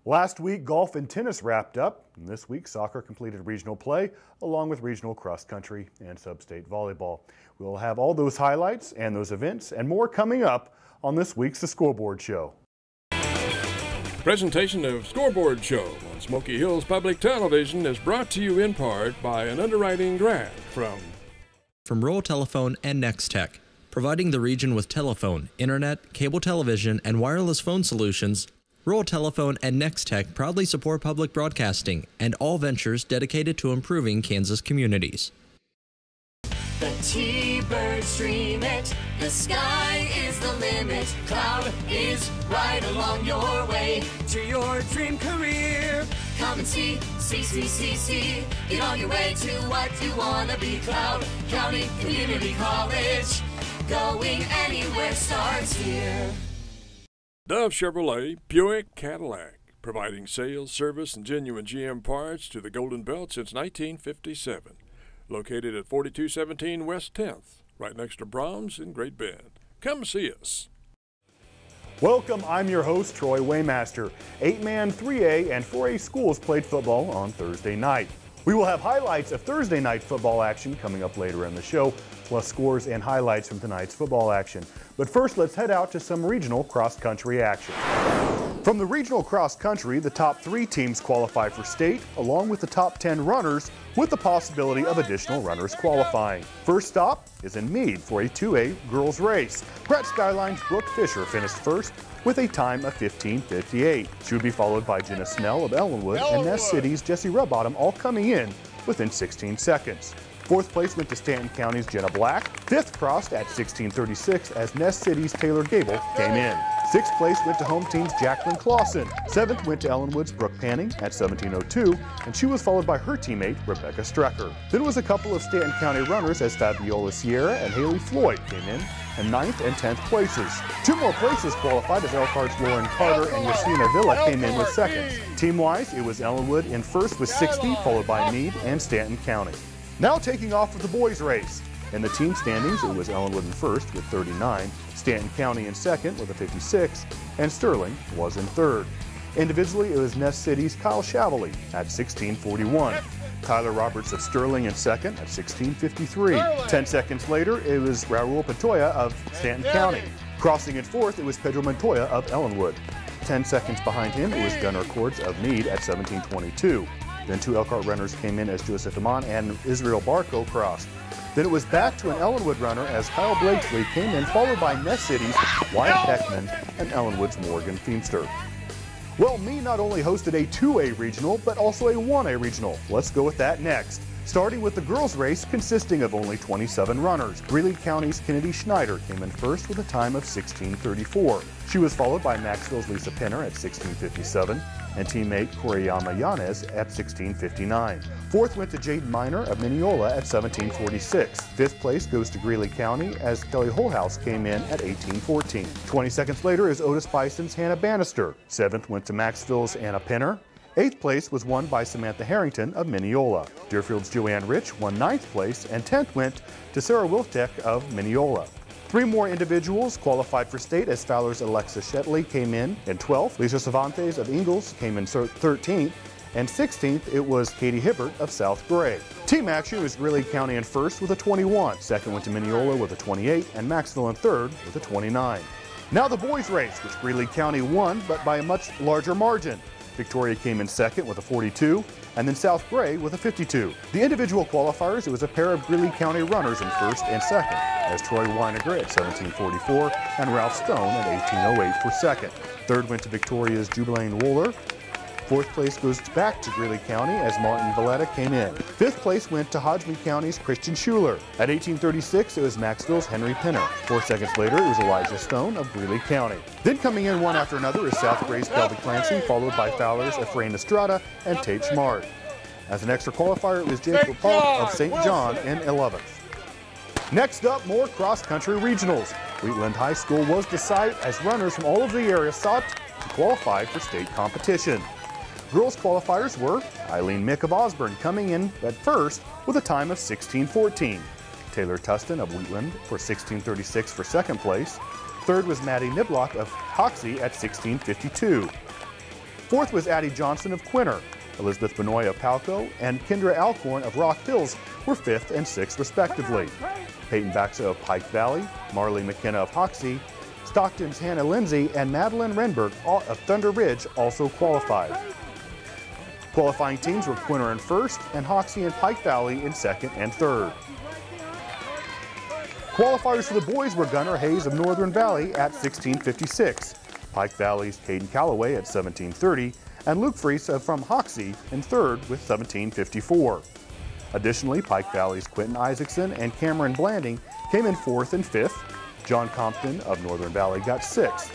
Last week, golf and tennis wrapped up, and this week, soccer completed regional play, along with regional cross-country and sub-state volleyball. We'll have all those highlights and those events and more coming up on this week's The Scoreboard Show. Presentation of Scoreboard Show on Smoky Hills Public Television is brought to you in part by an underwriting grant from Rural Telephone and Nextech, providing the region with telephone, internet, cable television, and wireless phone solutions. Rural Telephone and Nextech proudly support public broadcasting and all ventures dedicated to improving Kansas communities. The T-Birds dream it, the sky is the limit, cloud is right along your way to your dream career. Come and see, get on your way to what you want to be. Cloud County Community College, going anywhere starts here. Dove Chevrolet, Buick, Cadillac, providing sales, service, and genuine GM parts to the Golden Belt since 1957. Located at 4217 West 10th, right next to Brahms in Great Bend. Come see us. Welcome, I'm your host, Troy WAYMASTER. 8-man 3A and 4A schools played football on Thursday night. We will have highlights of Thursday night football action coming up later in the show, plus scores and highlights from tonight's football action. But first, let's head out to some regional cross-country action. From the regional cross-country, the top 3 teams qualify for state, along with the top 10 runners, with the possibility of additional runners qualifying. First stop is in Meade for a 2A girls race. Brett Skyline's Brooke Fisher finished first with a time of 15:58. She would be followed by Jenna Snell of Ellenwood and Ness City's Jessie Rubbottom, all coming in within 16 seconds. Fourth place went to Stanton County's Jenna Black. Fifth crossed at 16:36 as Ness City's Taylor Gable came in. Sixth place went to home team's Jacqueline Clausen. Seventh went to Ellenwood's Brooke Panning at 17:02, and she was followed by her teammate Rebecca Strecker. Then was a couple of Stanton County runners as Fabiola Sierra and Haley Floyd came in 9th and 10th places. 2 more places qualified as Elkhart's Lauren Carter and Yasina Villa came in with seconds. Team-wise, it was Ellenwood in first with 60, followed by Meade and Stanton County. Now taking off with the boys race. In the team standings, it was Ellenwood in first with 39, Stanton County in second with a 56, and Sterling was in third. Individually, it was Ness City's Kyle Shaveley at 16:41. Tyler Roberts of Sterling in second at 16:53. 10 seconds later, it was Raul Patoya of Stanton County. Crossing in fourth, it was Pedro Montoya of Ellenwood. 10 seconds behind him, it was Gunnar Cords of Meade at 17:22. Then 2 Elkhart runners came in as Joseph Amon and Israel Barco crossed. Then it was back to an Ellenwood runner as Kyle Blakesley came in, followed by Ness City's Wyatt Beckman and Ellenwood's Morgan Feemster. Well, Meade not only hosted a 2A regional, but also a 1A regional. Let's go with that next. Starting with the girls' race consisting of only 27 runners. Greeley County's Kennedy Schneider came in first with a time of 16:34. She was followed by Maxville's Lisa Penner at 16:57 and teammate Koriyama Yanez at 16:59. Fourth went to Jade Miner of Mineola at 17:46. Fifth place goes to Greeley County as Kelly Holhouse came in at 18:14. 20 seconds later is Otis Bison's Hannah Bannister. Seventh went to Maxville's Anna Penner. 8th place was won by Samantha Harrington of Mineola. Deerfield's Joanne Rich won 9th place, and 10th went to Sarah Wiltek of Mineola. 3 more individuals qualified for state as Fowler's Alexa Shetley came in 12th. Lisa Cervantes of Ingalls came in 13th. And 16th, it was Katie Hibbert of South Gray. Team action was Greeley County in first with a 21. Second went to Mineola with a 28, and Maxville in third with a 29. Now the boys race, which Greeley County won, but by a much larger margin. Victoria came in second with a 42, and then South Gray with a 52. The individual qualifiers, it was a pair of Greeley County runners in first and second, as Troy Weiniger at 17:44 and Ralph Stone at 18:08 for second. Third went to Victoria's Jubilaine Wooler. Fourth place goes back to Greeley County as Martin Valletta came in. Fifth place went to Hodgman County's Christian Schuler. At 18:36, it was Maxville's Henry Pinner. 4 seconds later, it was Elijah Stone of Greeley County. Then coming in one after another is South Gray's Kelby Clancy, followed by Fowler's Efrain Estrada and Tate Schmart. As an extra qualifier, it was Jacob Paul of St. John in 11th. Next up, more cross-country regionals. Wheatland High School was the site as runners from all over the area sought to qualify for state competition. Girls qualifiers were Eileen Mick of Osborne coming in at first with a time of 16:14. Taylor Tustin of Wheatland for 16:36 for second place. Third was Maddie Niblock of Hoxie at 16:52. Fourth was Addie Johnson of Quinter. Elizabeth Benoit of Palco and Kendra Alcorn of Rock Hills were 5th and 6th respectively. Peyton Baxa of Pike Valley, Marley McKenna of Hoxie, Stockton's Hannah Lindsay, and Madeline Renberg of Thunder Ridge also qualified. Qualifying teams were Quinter in 1st and Hoxie and Pike Valley in 2nd and 3rd. Qualifiers for the boys were Gunnar Hayes of Northern Valley at 16:56, Pike Valley's Caden Calloway at 17:30, and Luke Fries from Hoxie in 3rd with 17:54. Additionally, Pike Valley's Quentin Isaacson and Cameron Blanding came in 4th and 5th. John Compton of Northern Valley got 6th.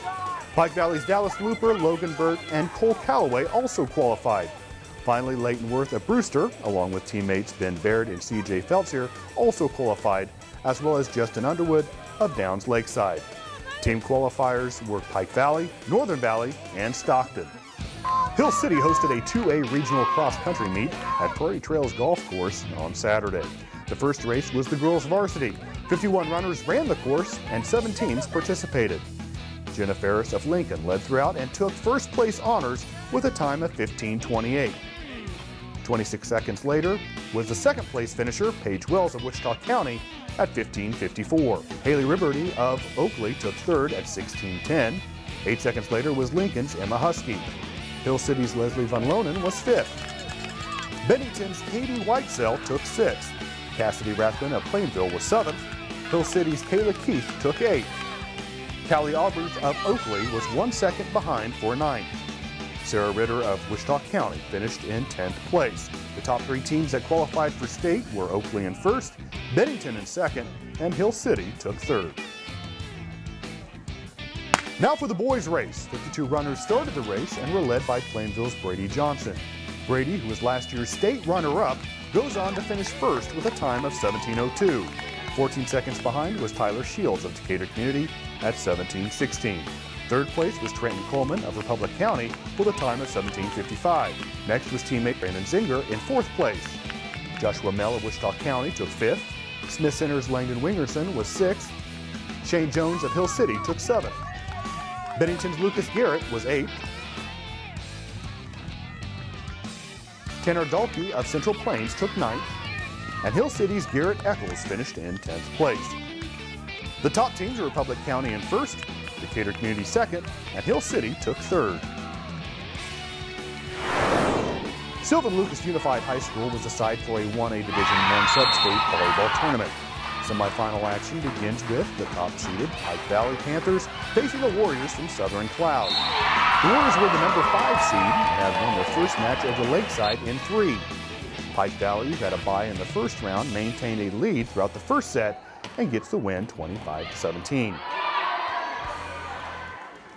Pike Valley's Dallas Looper, Logan Burt, and Cole Calloway also qualified. Finally, Leighton Worth of Brewster, along with teammates Ben Baird and CJ Feltzier, also qualified, as well as Justin Underwood of Downs Lakeside. Team qualifiers were Pike Valley, Northern Valley, and Stockton. Hill City hosted a 2A regional cross-country meet at Prairie Trails Golf Course on Saturday. The first race was the girls' varsity. 51 runners ran the course and 7 teams participated. Jenna Ferris of Lincoln led throughout and took first place honors with a time of 15:28. 26 seconds later was the second place finisher, Paige Wells of Wichita County, at 15:54. Haley Ribberty of Oakley took 3rd at 16:10. 8 seconds later was Lincoln's Emma Husky. Hill City's Leslie Van Lonen was 5th. Bennington's Katie Whitesell took 6th. Cassidy Rathbun of Plainville was 7th. Hill City's Kayla Keith took 8th. Callie Aubers of Oakley was 1 second behind for 9th. Sarah Ritter of Wichita County finished in 10th place. The top 3 teams that qualified for state were Oakley in 1st, Bennington in 2nd, and Hill City took 3rd. Now for the boys' race. 52 runners started the race and were led by Plainville's Brady Johnson. Brady, who was last year's state runner-up, goes on to finish 1st with a time of 17:02. 14 seconds behind was Tyler Shields of Decatur Community at 17:16. 3rd place was Trenton Coleman of Republic County with a time of 17:55. Next was teammate Brandon Zinger in 4th place. Joshua Mell of Wichita County took 5th. Smith Center's Langdon Wingerson was 6th. Shane Jones of Hill City took 7th. Bennington's Lucas Garrett was 8th. Tanner Dalkey of Central Plains took 9th. And Hill City's Garrett Eccles finished in 10th place. The top teams were Republic County in 1st, Decatur Community 2nd, and Hill City took 3rd. Sylvan Lucas Unified High School was the site for a 1A Division I sub-state volleyball tournament. Semifinal action begins with the top-seeded Pike Valley Panthers facing the Warriors from Southern Cloud. The Warriors were the number 5 seed and had won their first match over Lakeside in 3. Pike Valley, who had a bye in the first round, maintained a lead throughout the first set and gets the win 25-17.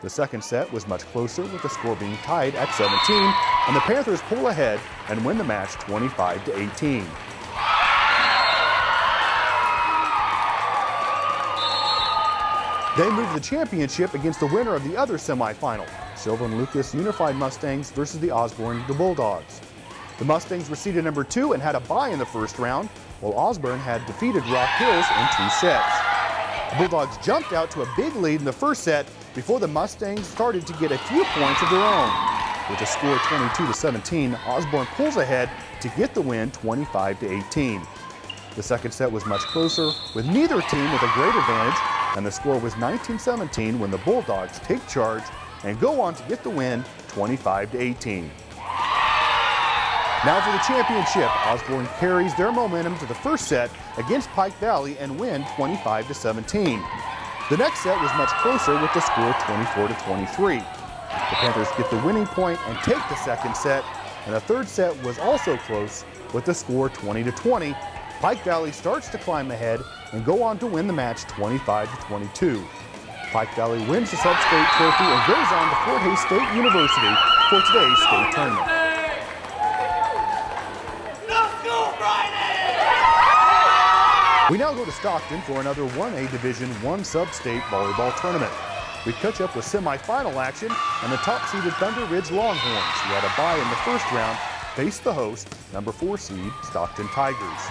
The second set was much closer, with the score being tied at 17, and the Panthers pull ahead and win the match 25-18. They move the championship against the winner of the other semifinal, Sylvan Lucas Unified Mustangs versus the Osborne the Bulldogs. The Mustangs were seeded number 2 and had a bye in the first round, while Osborne had defeated Rock Hills in 2 sets. The Bulldogs jumped out to a big lead in the first set before the Mustangs started to get a few points of their own. With a score 22-17, Osborne pulls ahead to get the win 25-18. The second set was much closer, with neither team with a great advantage, and the score was 19-17 when the Bulldogs take charge and go on to get the win 25-18. Now for the championship, Osborne carries their momentum to the first set against Pike Valley and win 25-17. The next set was much closer with the score 24-23. The Panthers get the winning point and take the second set, and the third set was also close with the score 20-20. Pike Valley starts to climb ahead and go on to win the match 25-22. Pike Valley wins the sub-state trophy and goes on to Fort Hays State University for today's state tournament. We now go to Stockton for another 1A Division I sub-state volleyball tournament. We catch up with semifinal action, and the top-seeded Thunder Ridge Longhorns, who had a bye in the first round, faced the host, number 4 seed Stockton Tigers.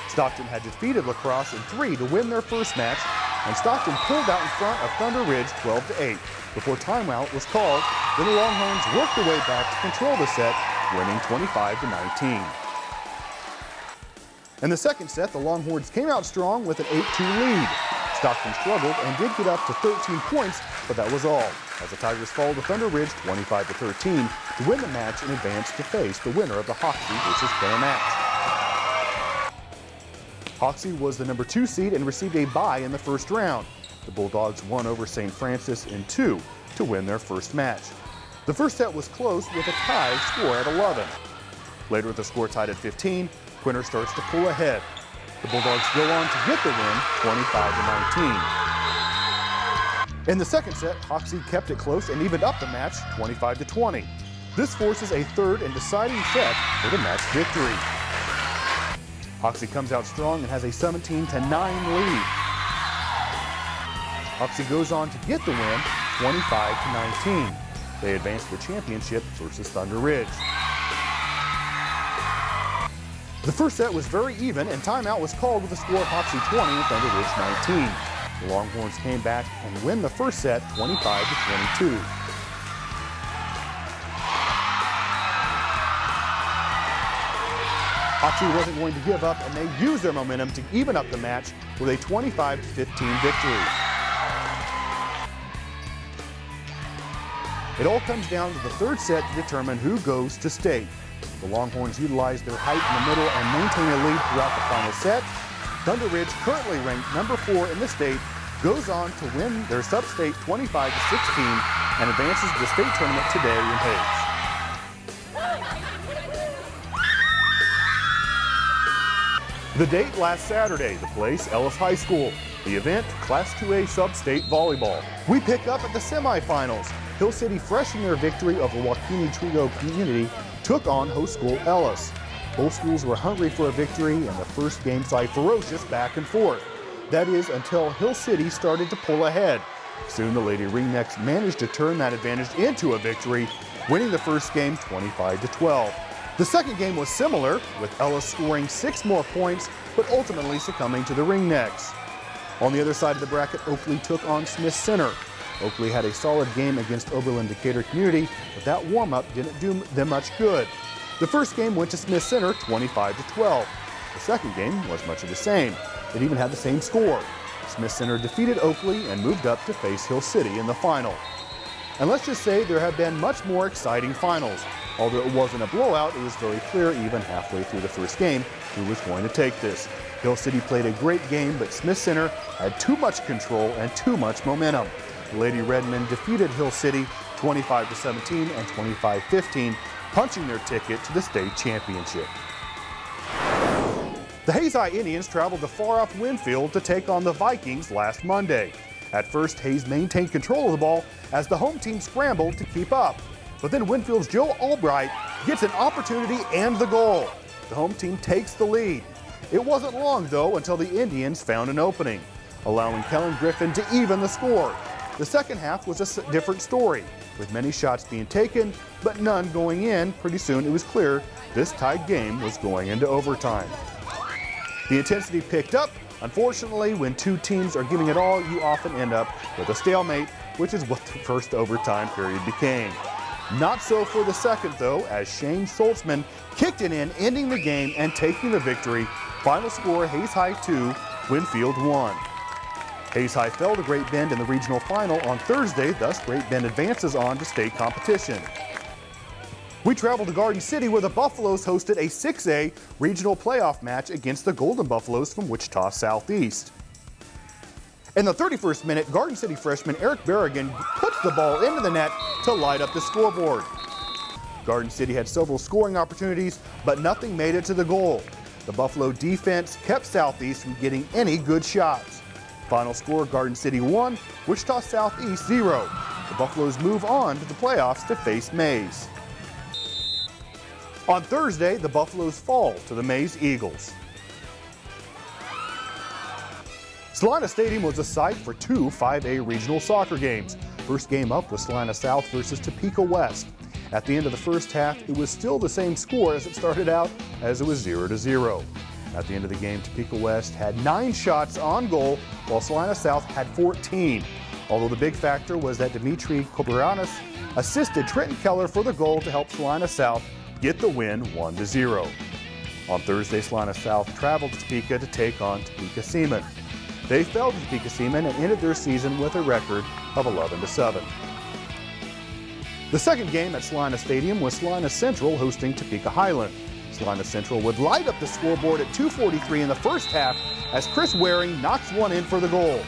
Stockton had defeated La Crosse in 3 to win their first match, and Stockton pulled out in front of Thunder Ridge 12-8. Before timeout was called, Then the Longhorns worked their way back to control the set, winning 25-19. In the second set, the Longhorns came out strong with an 8-2 lead. Stockton struggled and did get up to 13 points, but that was all, as the Tigers fall to Thunder Ridge 25-13 to win the match and advance to face the winner of the Hoxie versus Clare match. Hoxie was the number 2 seed and received a bye in the first round. The Bulldogs won over St. Francis in 2 to win their first match. The first set was close with a tie score at 11. Later with the score tied at 15, Quinter starts to pull ahead. The Bulldogs go on to get the win 25-19. In the second set, Hoxie kept it close and evened up the match 25-20. This forces a third and deciding set for the match victory. Hoxie comes out strong and has a 17-9 lead. Hoxie goes on to get the win 25-19. They advance to the championship versus Thunder Ridge. The first set was very even and timeout was called with the score of Hoxie 20 and Thunder Ridge 19. The Longhorns came back and win the first set 25-22. Hoxie wasn't going to give up and they used their momentum to even up the match with a 25-15 victory. It all comes down to the third set to determine who goes to state. The Longhorns utilized their height in the middle and maintain a lead throughout the final set. Thunder Ridge, currently ranked number 4 in the state, goes on to win their sub-state 25-16 and advances to the state tournament today in Hayes. The date last Saturday, the place Ellis High School. The event, Class 2A Sub-State Volleyball. We pick up at the semifinals. Hill City, fresh in their victory over Waukene Trigo Community, took on host school Ellis. Both schools were hungry for a victory and the first game saw a ferocious back and forth. That is until Hill City started to pull ahead. Soon the Lady Ringnecks managed to turn that advantage into a victory, winning the first game 25-12. The second game was similar, with Ellis scoring 6 more points, but ultimately succumbing to the Ringnecks. On the other side of the bracket, Oakley took on Smith Center. Oakley had a solid game against Oberlin Decatur Community, but that warm-up didn't do them much good. The first game went to Smith Center 25-12. The second game was much of the same. It even had the same score. Smith Center defeated Oakley and moved up to face Hill City in the final. And let's just say there have been much more exciting finals. Although it wasn't a blowout, it was very clear even halfway through the first game who was going to take this. Hill City played a great game, but Smith Center had too much control and too much momentum. Lady Redmond defeated Hill City 25-17 and 25-15, punching their ticket to the state championship. The Hayes High Indians traveled to far-off Winfield to take on the Vikings last Monday. At first, Hayes maintained control of the ball as the home team scrambled to keep up. But then Winfield's Joe Albright gets an opportunity and the goal. The home team takes the lead. It wasn't long, though, until the Indians found an opening, allowing Kellen Griffin to even the score. The second half was a different story, with many shots being taken, but none going in. Pretty soon it was clear this tied game was going into overtime. The intensity picked up. Unfortunately, when two teams are giving it all, you often end up with a stalemate, which is what the first overtime period became. Not so for the second, though, as Shane Soltzman kicked it in, ending the game and taking the victory. Final score, Hayes High 2, Winfield 1. Hayes High fell to Great Bend in the regional final on Thursday, thus Great Bend advances on to state competition. We traveled to Garden City where the Buffaloes hosted a 6A regional playoff match against the Golden Buffaloes from Wichita Southeast. In the 31st minute, Garden City freshman Eric Berrigan puts the ball into the net to light up the scoreboard. Garden City had several scoring opportunities, but nothing made it to the goal. The Buffalo defense kept Southeast from getting any good shots. Final score, Garden City 1, Wichita Southeast 0. The Buffaloes move on to the playoffs to face Mays. On Thursday, the Buffaloes fall to the Mays Eagles. Salina Stadium was a site for two 5A regional soccer games. First game up was Salina South versus Topeka West. At the end of the first half, it was still the same score as it started out, as it was 0-0. At the end of the game, Topeka West had 9 shots on goal, while Salina South had 14. although the big factor was that Dimitri Kobranis assisted Trenton Keller for the goal to help Salina South get the win 1-0. On Thursday, Salina South traveled to Topeka to take on Topeka Seaman. They fell to Topeka Seaman and ended their season with a record of 11-7. The second game at Salina Stadium was Salina Central hosting Topeka Highland. Salina Central would light up the scoreboard at 2:43 in the first half as Chris Waring knocks one in for the goal.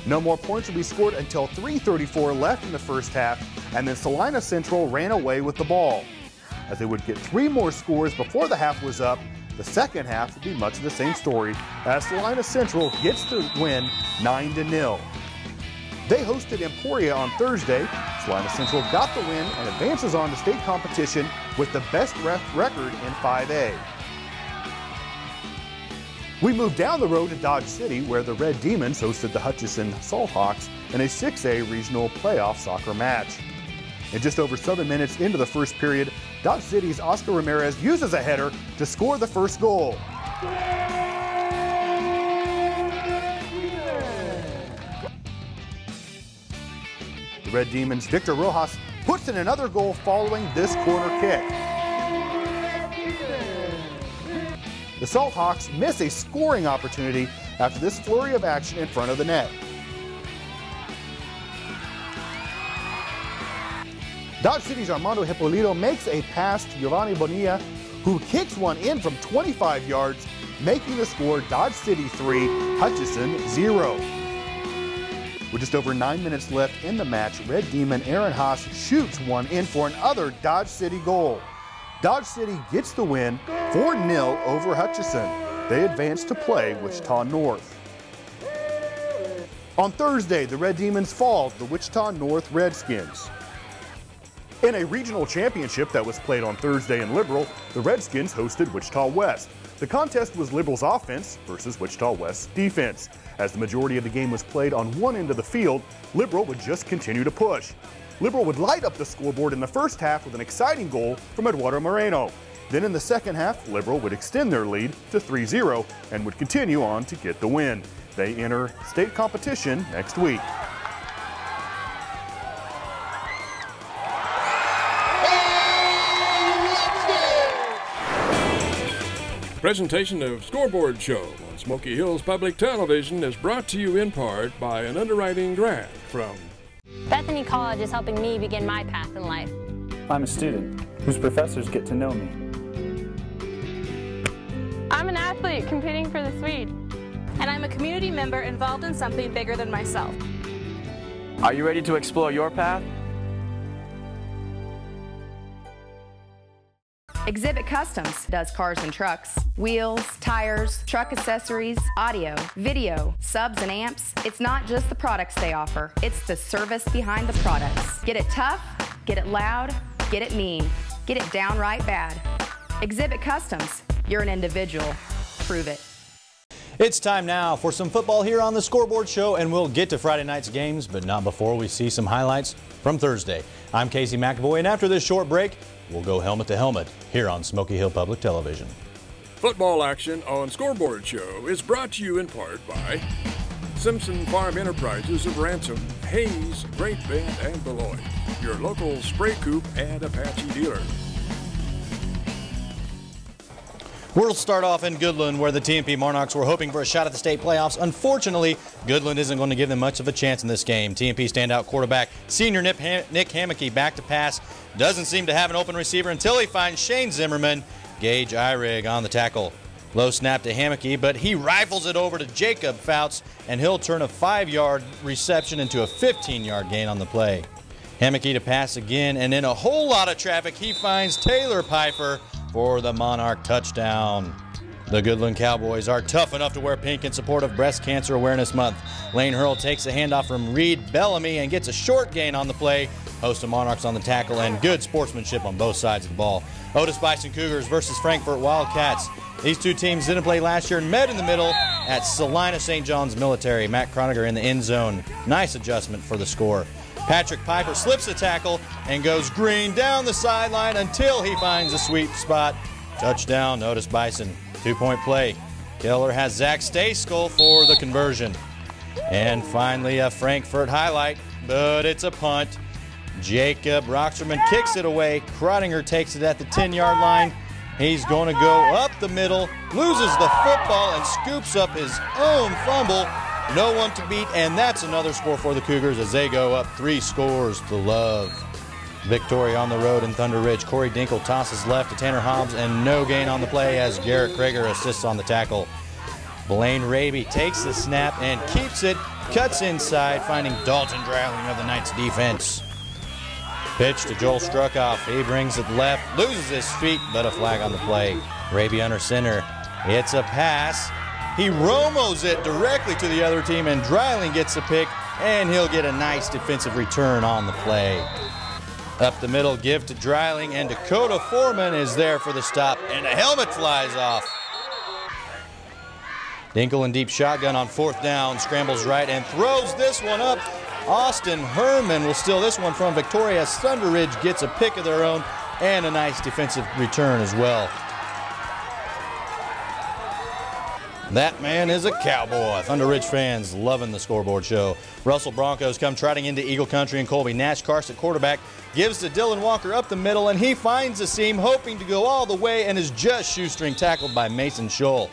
No more points would be scored until 3:34 left in the first half, and then Salina Central ran away with the ball. As they would get 3 more scores before the half was up, the second half would be much of the same story as Salina Central gets the win 9-0. They hosted Emporia on Thursday. Salina Central got the win and advances on to state competition with the best record in 5A. We move down the road to Dodge City, where the Red Demons hosted the Hutchinson Salthawks in a 6A regional playoff soccer match. And just over 7 minutes into the first period, Dodge City's Oscar Ramirez uses a header to score the first goal. The Red Demons' Victor Rojas puts in another goal following this corner kick. The Salthawks miss a scoring opportunity after this flurry of action in front of the net. Dodge City's Armando Hippolito makes a pass to Giovanni Bonilla, who kicks one in from 25 yards, making the score Dodge City 3, Hutchinson 0. With just over 9 minutes left in the match, Red Demon Aaron Haas shoots one in for another Dodge City goal. Dodge City gets the win 4-0 over Hutchinson. They advance to play Wichita North. On Thursday, the Red Demons fall to the Wichita North Redskins. In a regional championship that was played on Thursday in Liberal, the Redskins hosted Wichita West. The contest was Liberal's offense versus Wichita West's defense. As the majority of the game was played on one end of the field, Liberal would just continue to push. Liberal would light up the scoreboard in the first half with an exciting goal from Eduardo Moreno. Then in the second half, Liberal would extend their lead to 3-0 and would continue on to get the win. They enter state competition next week. Presentation of Scoreboard Show on Smoky Hills Public Television is brought to you in part by an underwriting grant from Bethany College is helping me begin my path in life. I'm a student whose professors get to know me. I'm an athlete competing for the Swede. And I'm a community member involved in something bigger than myself. Are you ready to explore your path? Exhibit Customs does cars and trucks, wheels, tires, truck accessories, audio, video, subs and amps. It's not just the products they offer, it's the service behind the products. Get it tough, get it loud, get it mean, get it downright bad. Exhibit Customs, you're an individual, prove it. It's time now for some football here on the Scoreboard Show, and we'll get to Friday night's games, but not before we see some highlights from Thursday. I'm Casey McAvoy, and after this short break, we'll go helmet to helmet here on Smoky Hill Public Television. Football action on Scoreboard Show is brought to you in part by Simpson Farm Enterprises of Ransom, Hayes, Great Bend, and Beloit, your local spray coop and Apache dealer. We'll start off in Goodland, where the TMP Monarchs were hoping for a shot at the state playoffs. Unfortunately, Goodland isn't going to give them much of a chance in this game. TMP standout quarterback senior Nick Hammocky back to pass. Doesn't seem to have an open receiver until he finds Shane Zimmerman. Gage Eyrig on the tackle. Low snap to Hammocky, but he rifles it over to Jacob Fouts, and he'll turn a 5-yard reception into a 15-yard gain on the play. Hammocky to pass again, and in a whole lot of traffic, he finds Taylor Piper for the Monarch touchdown. The Goodland Cowboys are tough enough to wear pink in support of Breast Cancer Awareness Month. Lane Hurl takes a handoff from Reed Bellamy and gets a short gain on the play. Host of Monarchs on the tackle, and good sportsmanship on both sides of the ball. Otis Bison Cougars versus Frankfort Wildcats. These two teams didn't play last year and met in the middle at Salina St. John's Military. Matt Croniger in the end zone. Nice adjustment for the score. Patrick Piper slips a tackle and goes green down the sideline until he finds a sweet spot. Touchdown, Otis Bison. 2-point play. Keller has Zach Stayskull for the conversion. And finally, a Frankfurt highlight, but it's a punt. Jacob Roxerman kicks it away. Krottinger takes it at the 10-yard line. He's going to go up the middle, loses the football, and scoops up his own fumble. No one to beat, and that's another score for the Cougars as they go up 3-0. Victory on the road in Thunder Ridge. Corey Dinkle tosses left to Tanner Hobbs, and no gain on the play as Garrett Krager assists on the tackle. Blaine Raby takes the snap and keeps it, cuts inside, finding Dalton Dreiling of the Knights defense. Pitch to Joel Struckoff. He brings it left, loses his feet, but a flag on the play. Raby under center. It's a pass. He Romos it directly to the other team, and Dreiling gets a pick, and he'll get a nice defensive return on the play. Up the middle, give to Dreiling, and Dakota Foreman is there for the stop, and a helmet flies off. Dinkle in deep shotgun on 4th down, scrambles right and throws this one up. Austin Herman will steal this one from Victoria. Thunder Ridge gets a pick of their own and a nice defensive return as well. That man is a cowboy. Thunder Ridge fans loving the Scoreboard show. Russell Broncos come trotting into Eagle Country and Colby. Nash Karst at quarterback gives to Dylan Walker up the middle, and he finds the seam, hoping to go all the way, and is just shoestring tackled by Mason Scholl.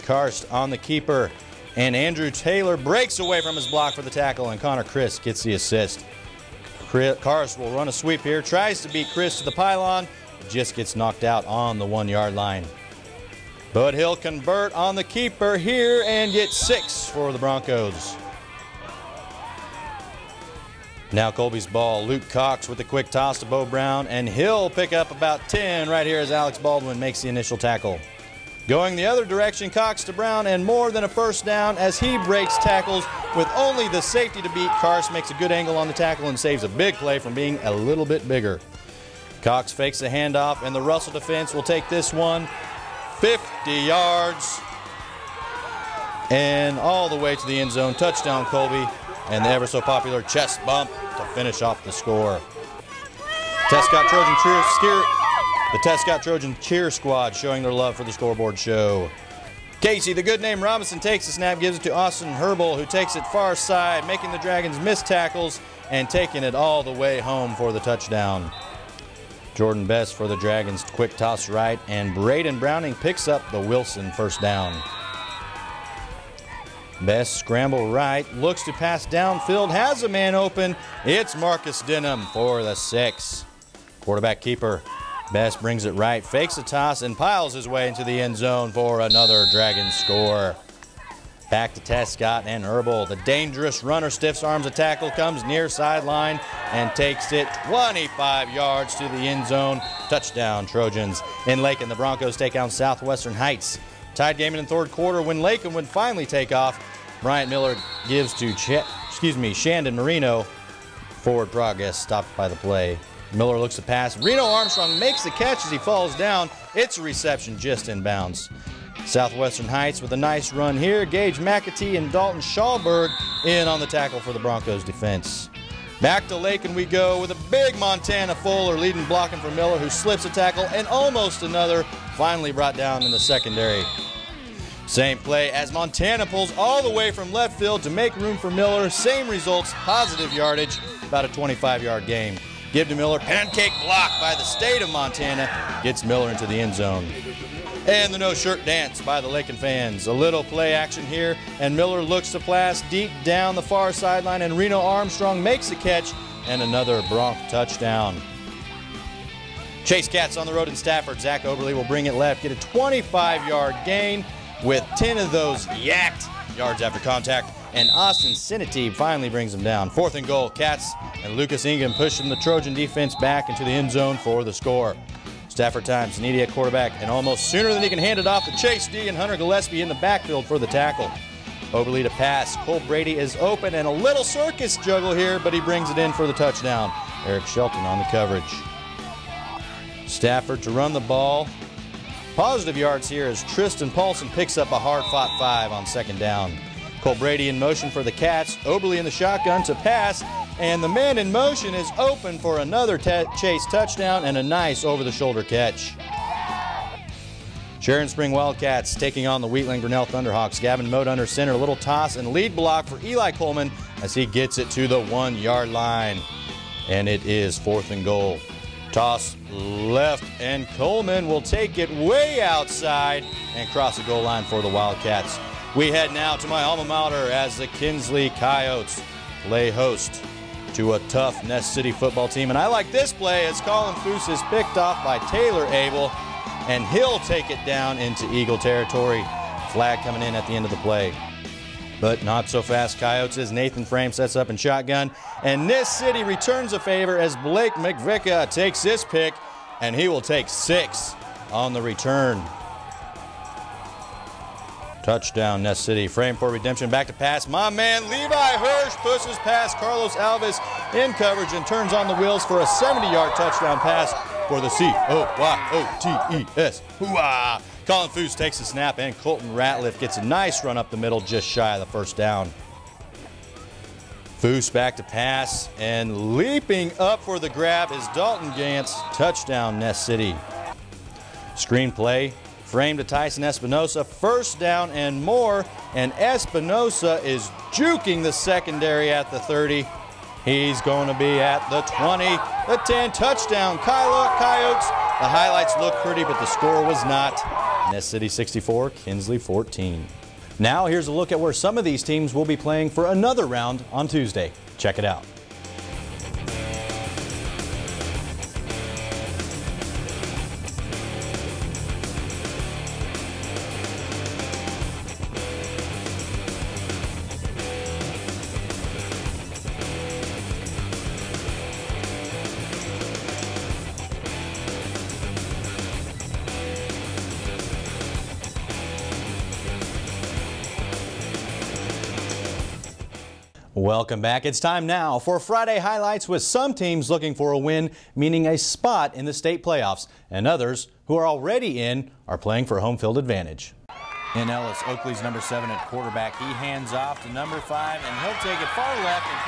Karst on the keeper, and Andrew Taylor breaks away from his block for the tackle, and Connor Chris gets the assist. Karst will run a sweep here, tries to beat Chris to the pylon, just gets knocked out on the 1-yard line. But he'll convert on the keeper here and get 6 for the Broncos. Now Colby's ball. Luke Cox with the quick toss to Bo Brown, and he'll pick up about 10 right here as Alex Baldwin makes the initial tackle. Going the other direction, Cox to Brown, and more than a first down as he breaks tackles with only the safety to beat. Karst makes a good angle on the tackle and saves a big play from being a little bit bigger. Cox fakes the handoff, and the Russell defense will take this one 50 yards and all the way to the end zone. Touchdown Colby, and the ever so popular chest bump to finish off the score. Tescott Trojan cheer squad showing their love for the Scoreboard show. Casey, the good name Robinson, takes the snap, gives it to Austin Herbal, who takes it far side, making the Dragons miss tackles and taking it all the way home for the touchdown. Jordan Best for the Dragons, quick toss right, and Braden Browning picks up the Wilson first down. Best scramble right, looks to pass downfield, has a man open. It's Marcus Denham for the 6. Quarterback keeper. Best brings it right, fakes a toss, and piles his way into the end zone for another Dragons score. Back to Tescott and Herbal. The dangerous runner stiffs arms a tackle, comes near sideline, and takes it 25 yards to the end zone. Touchdown Trojans. In Lakin, the Broncos take on Southwestern Heights. Tied game in the 3rd quarter when Lakin would finally take off. Bryant Miller gives to Shandon Marino. Forward progress stopped by the play. Miller looks to pass. Reno Armstrong makes the catch as he falls down. It's a reception just in bounds. Southwestern Heights with a nice run here. Gage McAtee and Dalton Schallberg in on the tackle for the Broncos defense. Back to Lakin we go with a big Montana Fuller leading blocking for Miller, who slips a tackle and almost another, finally brought down in the secondary. Same play as Montana pulls all the way from left field to make room for Miller. Same results, positive yardage, about a 25-yard game. Give to Miller, pancake block by the state of Montana, gets Miller into the end zone. And the no-shirt dance by the Lakin fans. A little play action here, and Miller looks to pass deep down the far sideline, and Reno Armstrong makes the catch, and another Bronc touchdown. Chase Cats on the road in Stafford. Zach Oberle will bring it left, get a 25-yard gain with 10 of those yacked yards after contact, and Austin Sinatee finally brings him down. 4th and goal, Cats and Lucas Ingham pushing the Trojan defense back into the end zone for the score. Stafford Times, Needy at quarterback, and almost sooner than he can hand it off to Chase D and Hunter Gillespie in the backfield for the tackle. Oberle to pass. Cole Brady is open, and a little circus juggle here, but he brings it in for the touchdown. Eric Shelton on the coverage. Stafford to run the ball. Positive yards here as Tristan Paulson picks up a hard-fought 5 on 2nd down. Cole Brady in motion for the Cats. Oberle in the shotgun to pass, and the man in motion is open for another Chase touchdown and a nice over-the-shoulder catch. Sharon Spring Wildcats taking on the Wheatland Grinnell Thunderhawks. Gavin Mote under center, a little toss and lead block for Eli Coleman as he gets it to the 1-yard line. And it is 4th and goal. Toss left, and Coleman will take it way outside and cross the goal line for the Wildcats. We head now to my alma mater as the Kinsley Coyotes play host to a tough Ness City football team. And I like this play as Colin Foose is picked off by Taylor Abel, and he'll take it down into Eagle territory. Flag coming in at the end of the play. But not so fast Coyotes as Nathan Frame sets up in shotgun. And Ness City returns a favor as Blake McVicka takes this pick, and he will take 6 on the return. Touchdown, Ness City. Frame for redemption. Back to pass. My man, Levi Hirsch, pushes past Carlos Alves in coverage and turns on the wheels for a 70-yard touchdown pass for the C-O-Y-O-T-E-S. Hoo-ah! Colin Foose takes the snap, and Colton Ratliff gets a nice run up the middle just shy of the first down. Foose back to pass, and leaping up for the grab is Dalton Gantz. Touchdown, Ness City. Screen play. Frame to Tyson Espinosa, 1st down and more, and Espinosa is juking the secondary at the 30. He's going to be at the 20, the 10, touchdown, Coyotes. The highlights look pretty, but the score was not. Ness City 64, Kinsley 14. Now here's a look at where some of these teams will be playing for another round on Tuesday. Check it out. Welcome back. It's time now for Friday highlights, with some teams looking for a win, meaning a spot in the state playoffs, and others who are already in are playing for home field advantage. In Ellis, Oakley's number 7 at quarterback. He hands off to number 5, and he'll take it far left and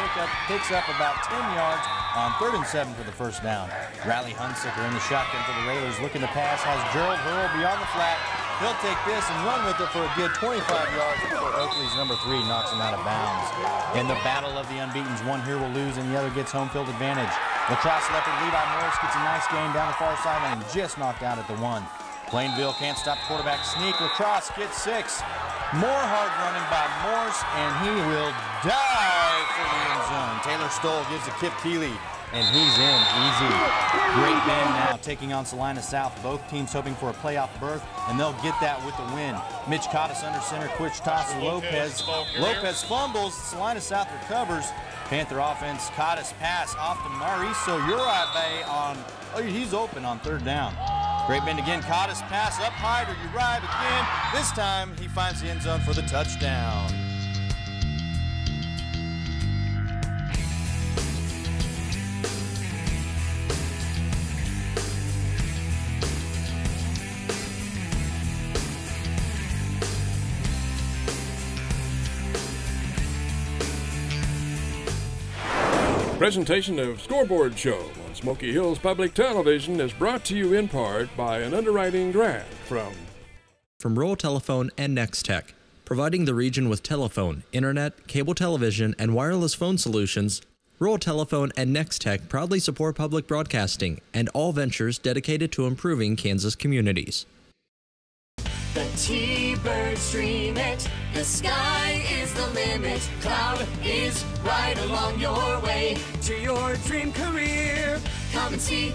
picks up about 10 yards on 3rd and 7 for the 1st down. Riley Hunsicker in the shotgun for the Railers, looking to pass, has Gerald Hurl beyond the flat. He'll take this and run with it for a good 25 yards before Oakley's number 3 knocks him out of bounds. In the battle of the unbeatens, one here will lose and the other gets home field advantage. Lacrosse Leopard Levi Morris gets a nice gain down the far sideline and just knocked out at the 1. Plainville can't stop the quarterback sneak. Lacrosse gets 6. More hard running by Morse, and he will dive for the end zone. Taylor Stoll gives to Kip Keeley, and he's in easy. Great Bend now taking on Salina South. Both teams hoping for a playoff berth, and they'll get that with the win. Mitch Cottis under center, quick toss to Lopez. Lopez fumbles, Salina South recovers. Panther offense, Cottis pass off to Mauricio Uribe on, he's open on 3rd down. Great Bend again, Cottis pass up high to Uribe again. This time he finds the end zone for the touchdown. Presentation of Scoreboard Show on Smoky Hills Public Television is brought to you in part by an underwriting grant from Rural Telephone and Nextech, providing the region with telephone, internet, cable television, and wireless phone solutions. Rural Telephone and Nextech proudly support public broadcasting and all ventures dedicated to improving Kansas communities. The T-Birds dream it, the sky is the limit, cloud is right along your way to your dream career. Come and see,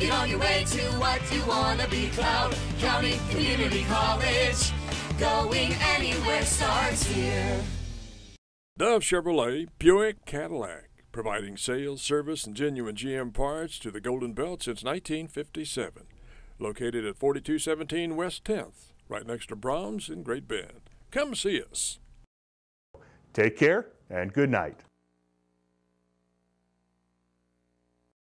get on your way to what you want to be. Cloud County Community College, going anywhere starts here. Dove Chevrolet, Buick, Cadillac, providing sales, service, and genuine GM parts to the Golden Belt since 1957. Located at 4217 West 10th, right next to Brahms in Great Bend. Come see us. Take care and good night.